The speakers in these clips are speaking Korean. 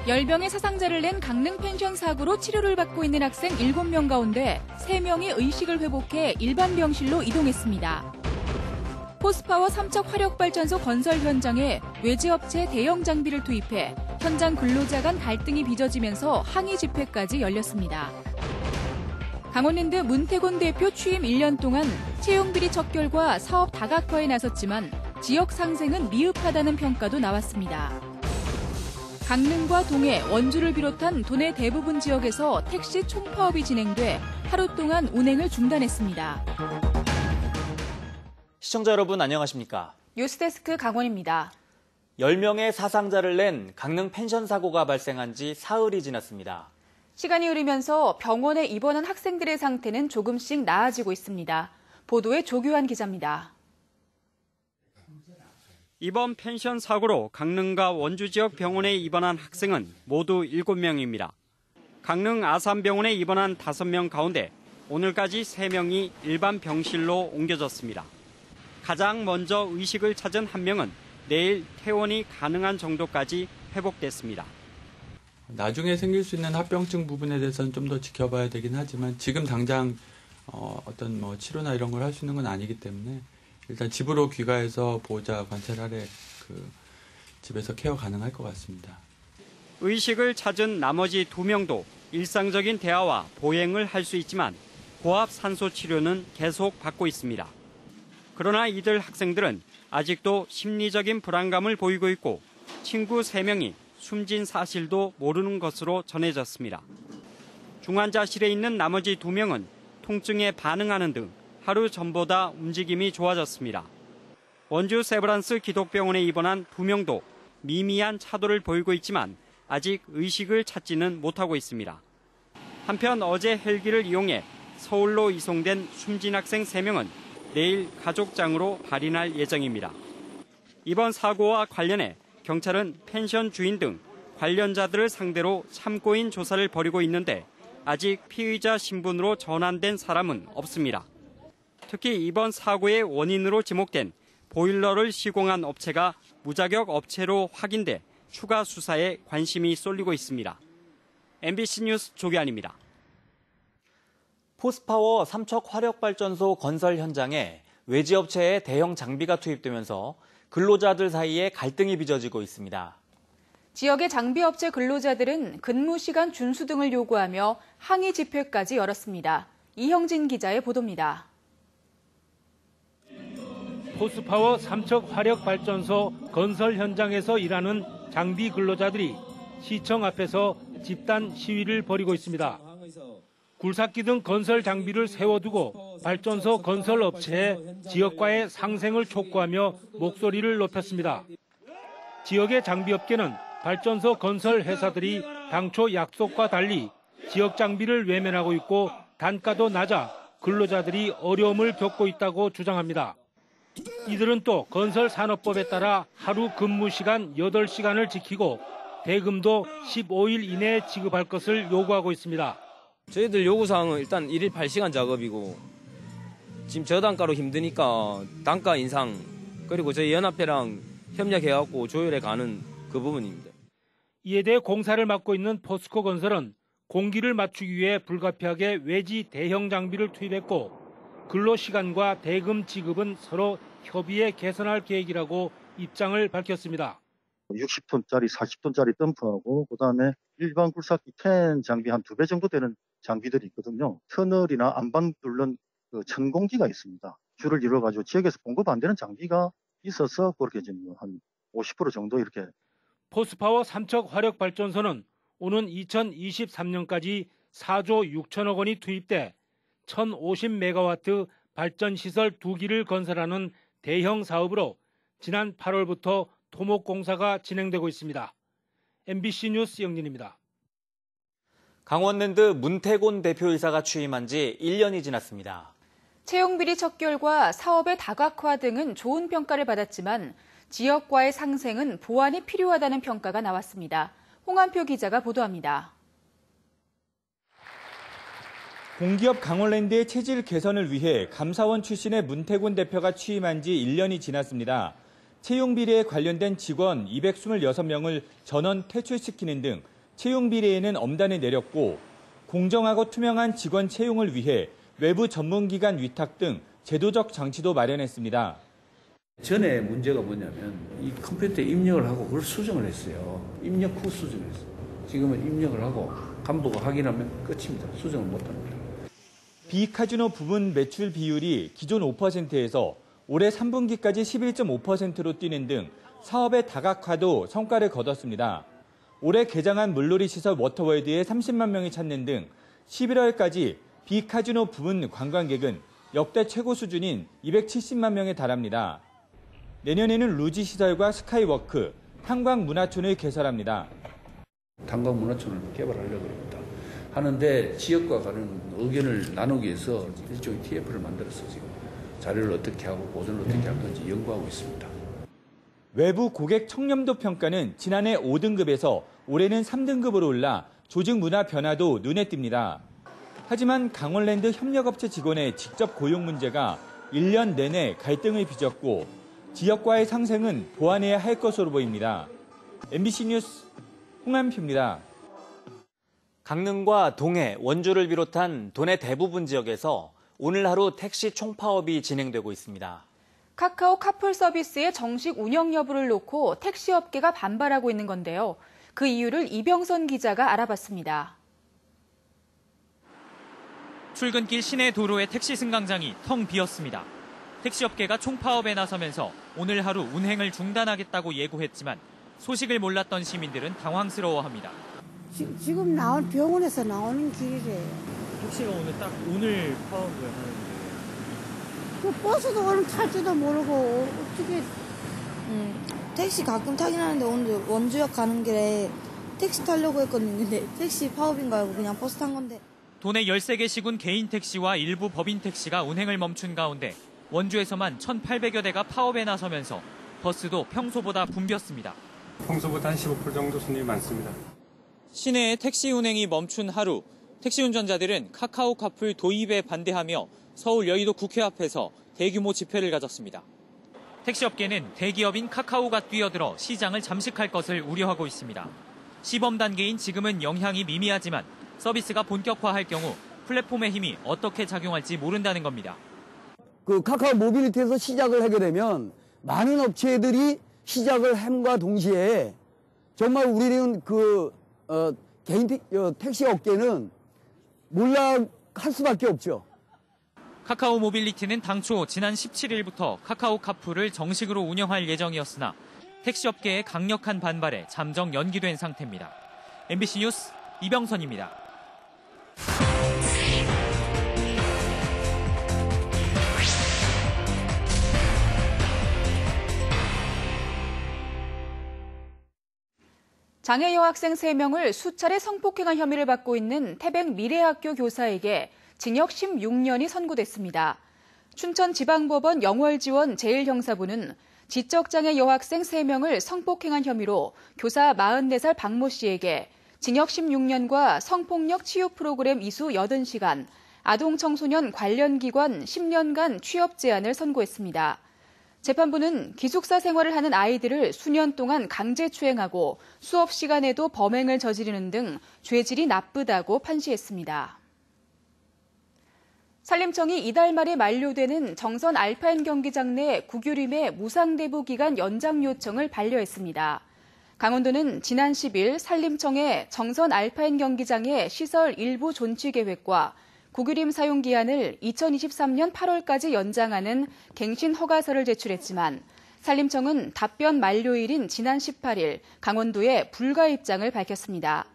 열병의 사상자를 낸 강릉 펜션 사고로 치료를 받고 있는 학생 7명 가운데 3명이 의식을 회복해 일반 병실로 이동했습니다. 포스파워 삼척 화력발전소 건설 현장에 외제업체 대형 장비를 투입해 현장 근로자 간 갈등이 빚어지면서 항의 집회까지 열렸습니다. 강원랜드 문태곤 대표 취임 1년 동안 채용비리 척결과 사업 다각화에 나섰지만 지역 상생은 미흡하다는 평가도 나왔습니다. 강릉과 동해, 원주를 비롯한 도내 대부분 지역에서 택시 총파업이 진행돼 하루 동안 운행을 중단했습니다. 시청자 여러분 안녕하십니까? 뉴스데스크 강원입니다. 10명의 사상자를 낸 강릉 펜션 사고가 발생한 지 사흘이 지났습니다. 시간이 흐르면서 병원에 입원한 학생들의 상태는 조금씩 나아지고 있습니다. 보도에 조규환 기자입니다. 이번 펜션 사고로 강릉과 원주 지역 병원에 입원한 학생은 모두 7명입니다. 강릉 아산병원에 입원한 5명 가운데 오늘까지 3명이 일반 병실로 옮겨졌습니다. 가장 먼저 의식을 찾은 1명은 내일 퇴원이 가능한 정도까지 회복됐습니다. 나중에 생길 수 있는 합병증 부분에 대해서는 좀 더 지켜봐야 되긴 하지만 지금 당장 어떤 치료나 이런 걸 할 수 있는 건 아니기 때문에 일단 집으로 귀가해서 보호자 관찰 아래 집에서 케어 가능할 것 같습니다. 의식을 찾은 나머지 2명도 일상적인 대화와 보행을 할 수 있지만 고압 산소 치료는 계속 받고 있습니다. 그러나 이들 학생들은 아직도 심리적인 불안감을 보이고 있고 친구 3명이 숨진 사실도 모르는 것으로 전해졌습니다. 중환자실에 있는 나머지 2명은 통증에 반응하는 등 하루 전보다 움직임이 좋아졌습니다. 원주 세브란스 기독병원에 입원한 2명도 미미한 차도를 보이고 있지만 아직 의식을 찾지는 못하고 있습니다. 한편 어제 헬기를 이용해 서울로 이송된 숨진 학생 3명은 내일 가족장으로 발인할 예정입니다. 이번 사고와 관련해 경찰은 펜션 주인 등 관련자들을 상대로 참고인 조사를 벌이고 있는데 아직 피의자 신분으로 전환된 사람은 없습니다. 특히 이번 사고의 원인으로 지목된 보일러를 시공한 업체가 무자격 업체로 확인돼 추가 수사에 관심이 쏠리고 있습니다. MBC 뉴스 조규환입니다. 포스파워 삼척 화력발전소 건설 현장에 외지업체의 대형 장비가 투입되면서 근로자들 사이에 갈등이 빚어지고 있습니다. 지역의 장비업체 근로자들은 근무 시간 준수 등을 요구하며 항의 집회까지 열었습니다. 이형진 기자의 보도입니다. 포스파워 삼척 화력발전소 건설 현장에서 일하는 장비 근로자들이 시청 앞에서 집단 시위를 벌이고 있습니다. 굴삭기 등 건설 장비를 세워두고 발전소 건설 업체에 지역과의 상생을 촉구하며 목소리를 높였습니다. 지역의 장비업계는 발전소 건설 회사들이 당초 약속과 달리 지역 장비를 외면하고 있고 단가도 낮아 근로자들이 어려움을 겪고 있다고 주장합니다. 이들은 또 건설산업법에 따라 하루 근무 시간 8시간을 지키고 대금도 15일 이내에 지급할 것을 요구하고 있습니다. 저희들 요구사항은 일단 1일 8시간 작업이고 지금 저단가로 힘드니까 단가 인상 그리고 저희 연합회랑 협력해갖고 조율해 가는 그 부분입니다. 이에 대해 공사를 맡고 있는 포스코 건설은 공기를 맞추기 위해 불가피하게 외지 대형 장비를 투입했고 근로시간과 대금 지급은 서로 협의해 개선할 계획이라고 입장을 밝혔습니다. 60톤짜리, 40톤짜리 덤프하고 그다음에 일반 굴삭기 캔 장비 한 2배 정도 되는 장비들이 있거든요. 터널이나 안방 뚫는 천공기가 있습니다. 줄을 이뤄가지고 지역에서 공급 안 되는 장비가 있어서 그렇게 지금 한 50% 정도 이렇게. 포스파워 삼척 화력발전소는 오는 2023년까지 4조 6천억 원이 투입돼 1050메가와트 발전시설 2기를 건설하는 대형 사업으로 지난 8월부터 토목공사가 진행되고 있습니다. MBC 뉴스 영진입니다. 강원랜드 문태곤 대표이사가 취임한 지 1년이 지났습니다. 채용비리 척결과 사업의 다각화 등은 좋은 평가를 받았지만 지역과의 상생은 보완이 필요하다는 평가가 나왔습니다. 홍한표 기자가 보도합니다. 공기업 강원랜드의 체질 개선을 위해 감사원 출신의 문태곤 대표가 취임한 지 1년이 지났습니다. 채용 비리에 관련된 직원 226명을 전원 퇴출시키는 등 채용 비례에는 엄단을 내렸고 공정하고 투명한 직원 채용을 위해 외부 전문기관 위탁 등 제도적 장치도 마련했습니다. 전에 문제가 뭐냐면 이 컴퓨터에 입력을 하고 그걸 수정을 했어요. 입력 후 수정을 했어요. 지금은 입력을 하고 간부가 확인하면 끝입니다. 수정을 못합니다. 비카지노 부분 매출 비율이 기존 5%에서 올해 3분기까지 11.5%로 뛰는 등 사업의 다각화도 성과를 거뒀습니다. 올해 개장한 물놀이 시설 워터월드에 30만 명이 찾는 등 11월까지 비카지노 부분 관광객은 역대 최고 수준인 270만 명에 달합니다. 내년에는 루지 시설과 스카이워크, 탄광문화촌을 개설합니다. 탄광문화촌을 개발하려고 합니다. 하는데 지역과 가는 의견을 나누기 위해서 일종의 TF를 만들어서 지금 자료를 어떻게 하고 보존을 어떻게 할 건지 연구하고 있습니다. 외부 고객 청렴도 평가는 지난해 5등급에서 올해는 3등급으로 올라 조직 문화 변화도 눈에 띕니다. 하지만 강원랜드 협력업체 직원의 직접 고용 문제가 1년 내내 갈등을 빚었고 지역과의 상생은 보완해야 할 것으로 보입니다. MBC 뉴스 홍한표입니다. 강릉과 동해, 원주를 비롯한 도내 대부분 지역에서 오늘 하루 택시 총파업이 진행되고 있습니다. 카카오 카풀 서비스의 정식 운영 여부를 놓고 택시업계가 반발하고 있는 건데요. 그 이유를 이병선 기자가 알아봤습니다. 출근길 시내 도로의 택시 승강장이 텅 비었습니다. 택시업계가 총파업에 나서면서 오늘 하루 운행을 중단하겠다고 예고했지만 소식을 몰랐던 시민들은 당황스러워합니다. 지금 병원에서 나오는 길이래요. 택시가 오늘 파업을 하는데. 그 버스도 오늘 탈지도 모르고 어떻게. 택시 가끔 타긴 하는데 오늘 원주역 가는 길에 택시 타려고 했거든요. 근데 택시 파업인 거 알고 그냥 버스 탄 건데. 도내 13개 시군 개인 택시와 일부 법인 택시가 운행을 멈춘 가운데 원주에서만 1,800여 대가 파업에 나서면서 버스도 평소보다 붐볐습니다. 평소보다 한 15% 정도 손님이 많습니다. 시내에 택시 운행이 멈춘 하루, 택시 운전자들은 카카오 카풀 도입에 반대하며 서울 여의도 국회 앞에서 대규모 집회를 가졌습니다. 택시업계는 대기업인 카카오가 뛰어들어 시장을 잠식할 것을 우려하고 있습니다. 시범 단계인 지금은 영향이 미미하지만 서비스가 본격화할 경우 플랫폼의 힘이 어떻게 작용할지 모른다는 겁니다. 그 카카오 모빌리티에서 시작을 하게 되면 많은 업체들이 시작을 함과 동시에 정말 우리는 개인 택시 업계는 몰락할 수밖에 없죠. 카카오 모빌리티는 당초 지난 17일부터 카카오 카풀을 정식으로 운영할 예정이었으나 택시업계의 강력한 반발에 잠정 연기된 상태입니다. MBC 뉴스 이병선입니다. 장애 여학생 3명을 수차례 성폭행한 혐의를 받고 있는 태백 미래학교 교사에게 징역 16년이 선고됐습니다. 춘천지방법원 영월지원 제1형사부는 지적장애 여학생 3명을 성폭행한 혐의로 교사 44살 박모 씨에게 징역 16년과 성폭력 치유 프로그램 이수 80시간, 아동청소년 관련 기관 10년간 취업 제한을 선고했습니다. 재판부는 기숙사 생활을 하는 아이들을 수년 동안 강제추행하고 수업 시간에도 범행을 저지르는 등 죄질이 나쁘다고 판시했습니다. 산림청이 이달 말에 만료되는 정선 알파인 경기장 내 국유림의 무상대부 기간 연장 요청을 반려했습니다. 강원도는 지난 10일 산림청에 정선 알파인 경기장의 시설 일부 존치 계획과 국유림 사용 기한을 2023년 8월까지 연장하는 갱신 허가서를 제출했지만 산림청은 답변 만료일인 지난 18일 강원도에 불가 입장을 밝혔습니다.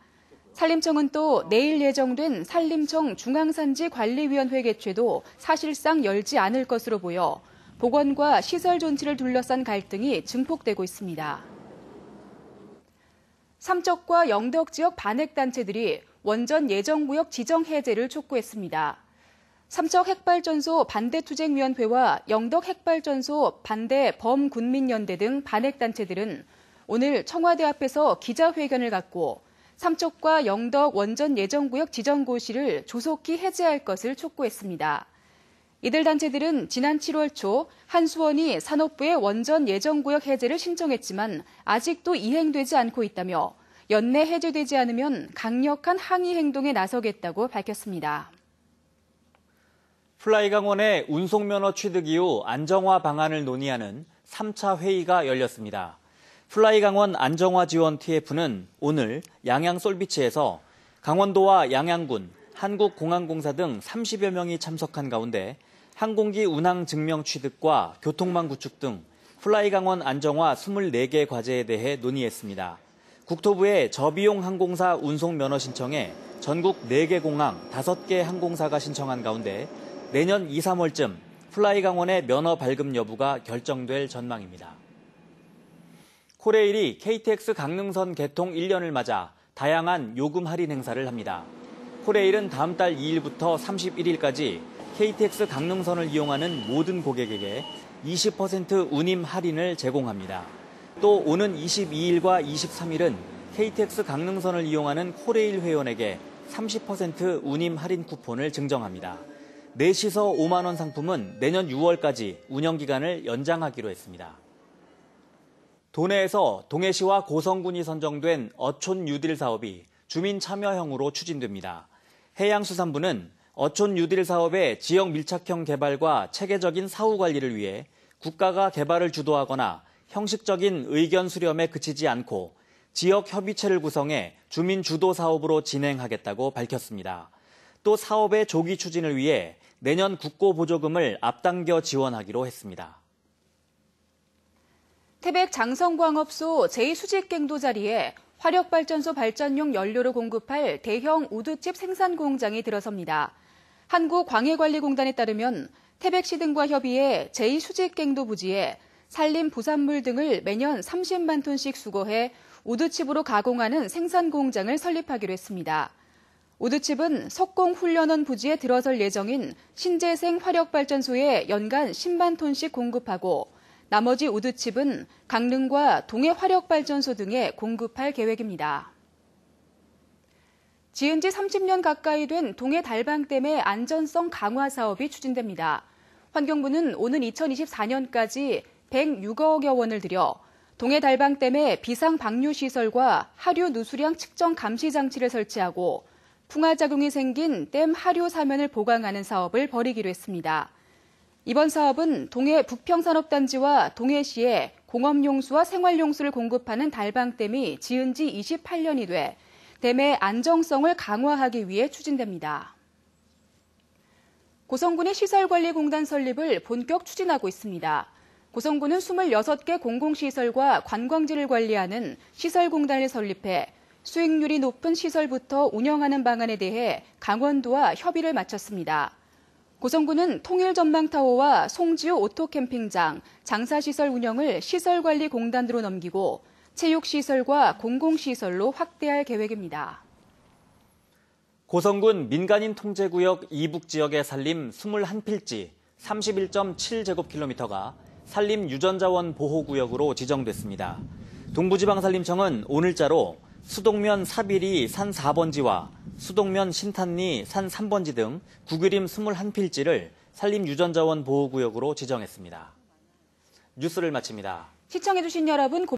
산림청은 또 내일 예정된 산림청 중앙산지관리위원회 개최도 사실상 열지 않을 것으로 보여 보건과 시설 존치를 둘러싼 갈등이 증폭되고 있습니다. 삼척과 영덕 지역 반핵단체들이 원전 예정구역 지정 해제를 촉구했습니다. 삼척 핵발전소 반대투쟁위원회와 영덕 핵발전소 반대 범군민연대 등 반핵단체들은 오늘 청와대 앞에서 기자회견을 갖고 삼척과 영덕 원전 예정구역 지정고시를 조속히 해제할 것을 촉구했습니다. 이들 단체들은 지난 7월 초 한수원이 산업부에 원전 예정구역 해제를 신청했지만 아직도 이행되지 않고 있다며 연내 해제되지 않으면 강력한 항의 행동에 나서겠다고 밝혔습니다. 플라이강원의 운송면허 취득 이후 안정화 방안을 논의하는 3차 회의가 열렸습니다. 플라이강원 안정화 지원 TF는 오늘 양양 솔비치에서 강원도와 양양군, 한국공항공사 등 30여 명이 참석한 가운데 항공기 운항 증명 취득과 교통망 구축 등 플라이강원 안정화 24개 과제에 대해 논의했습니다. 국토부의 저비용 항공사 운송 면허 신청에 전국 4개 공항, 5개 항공사가 신청한 가운데 내년 2, 3월쯤 플라이강원의 면허 발급 여부가 결정될 전망입니다. 코레일이 KTX 강릉선 개통 1년을 맞아 다양한 요금 할인 행사를 합니다. 코레일은 다음 달 2일부터 31일까지 KTX 강릉선을 이용하는 모든 고객에게 20% 운임 할인을 제공합니다. 또 오는 22일과 23일은 KTX 강릉선을 이용하는 코레일 회원에게 30% 운임 할인 쿠폰을 증정합니다. 4시서 5만 원 상품은 내년 6월까지 운영기간을 연장하기로 했습니다. 도내에서 동해시와 고성군이 선정된 어촌 뉴딜 사업이 주민 참여형으로 추진됩니다. 해양수산부는 어촌 뉴딜 사업의 지역 밀착형 개발과 체계적인 사후 관리를 위해 국가가 개발을 주도하거나 형식적인 의견 수렴에 그치지 않고 지역 협의체를 구성해 주민 주도 사업으로 진행하겠다고 밝혔습니다. 또 사업의 조기 추진을 위해 내년 국고 보조금을 앞당겨 지원하기로 했습니다. 태백 장성광업소 제2수직갱도 자리에 화력발전소 발전용 연료를 공급할 대형 우드칩 생산 공장이 들어섭니다. 한국광해관리공단에 따르면 태백시 등과 협의해 제2수직갱도 부지에 산림 부산물 등을 매년 30만 톤씩 수거해 우드칩으로 가공하는 생산 공장을 설립하기로 했습니다. 우드칩은 석공훈련원 부지에 들어설 예정인 신재생 화력발전소에 연간 10만 톤씩 공급하고 나머지 우드칩은 강릉과 동해 화력발전소 등에 공급할 계획입니다. 지은 지 30년 가까이 된 동해 달방댐의 안전성 강화 사업이 추진됩니다. 환경부는 오는 2024년까지 106억여 원을 들여 동해 달방댐의 비상 방류 시설과 하류 누수량 측정 감시 장치를 설치하고 풍화작용이 생긴 댐 하류 사면을 보강하는 사업을 벌이기로 했습니다. 이번 사업은 동해 북평산업단지와 동해시에 공업용수와 생활용수를 공급하는 달방댐이 지은 지 28년이 돼 댐의 안정성을 강화하기 위해 추진됩니다. 고성군의 시설관리공단 설립을 본격 추진하고 있습니다. 고성군은 26개 공공시설과 관광지를 관리하는 시설공단을 설립해 수익률이 높은 시설부터 운영하는 방안에 대해 강원도와 협의를 마쳤습니다. 고성군은 통일전망타워와 송지호 오토캠핑장, 장사시설 운영을 시설관리공단으로 넘기고 체육시설과 공공시설로 확대할 계획입니다. 고성군 민간인 통제구역 이북지역의 산림 21필지 31.7제곱킬로미터가 산림유전자원 보호구역으로 지정됐습니다. 동부지방산림청은 오늘자로 수동면 사비리 산 4번지와 수동면 신탄리 산 3번지 등 구규림 21필지를 산림유전자원 보호구역으로 지정했습니다. 뉴스를 마칩니다. 시청해주신 여러분 고맙습니다.